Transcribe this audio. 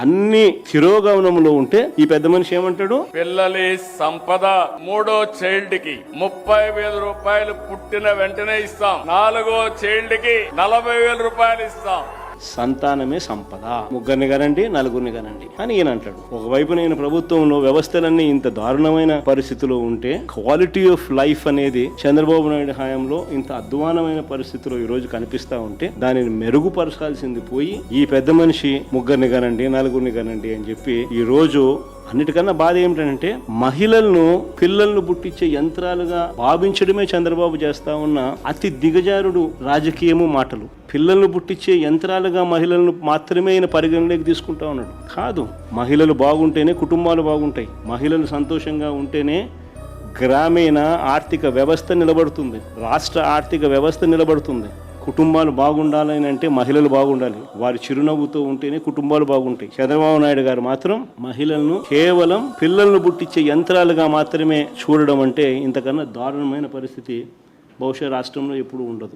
అన్ని తిరోగమనంలో ఉంటే ఈ పెద్ద మనిషి ఏమంటాడు? పిల్లలి సంపద 3వ చైల్డ్ కి 30,000 రూపాయలు పుట్టిన వెంటనే ఇస్తాం. 4వ చైల్డ్ కి 40,000 రూపాయలు ఇస్తాం. సంతానమే సంపద. ముగ్గురిని కనండి, నలుగురిని కనండి అని ఈయన అంటాడు. ఒకవైపు నేను ప్రభుత్వంలో వ్యవస్థలన్నీ ఇంత దారుణమైన పరిస్థితిలో ఉంటే క్వాలిటీ ఆఫ్ లైఫ్ అనేది చంద్రబాబు నాయుడు హయాంలో ఇంత అధ్వానమైన పరిస్థితిలో ఈ రోజు కనిపిస్తా ఉంటే దానిని మెరుగుపరచాల్సింది పోయి ఈ పెద్ద మనిషి ముగ్గురిని కనండి, నలుగురిని కనండి అని చెప్పి ఈ రోజు అన్నిటికన్నా బాధ ఏమిటంటే మహిళలను పిల్లలను పుట్టించే యంత్రాలుగా భావించడమే చంద్రబాబు చేస్తా ఉన్న అతి దిగజారుడు రాజకీయము మాటలు. పిల్లలను పుట్టించే యంత్రాలుగా మహిళలను మాత్రమే ఆయన పరిగణలోకి తీసుకుంటా ఉన్నాడు. కాదు, మహిళలు బాగుంటేనే కుటుంబాలు బాగుంటాయి. మహిళలు సంతోషంగా ఉంటేనే గ్రామీణ ఆర్థిక వ్యవస్థ నిలబడుతుంది, రాష్ట్ర ఆర్థిక వ్యవస్థ నిలబడుతుంది. కుటుంబాలు బాగుండాలని అంటే మహిళలు బాగుండాలి. వారి చిరునవ్వుతో ఉంటేనే కుటుంబాలు బాగుంటాయి. చంద్రబాబు నాయుడు గారు మాత్రం మహిళలను కేవలం పిల్లలను పుట్టించే యంత్రాలుగా మాత్రమే చూడడం అంటే ఇంతకన్నా దారుణమైన పరిస్థితి బహుశా రాష్ట్రంలో ఎప్పుడూ ఉండదు.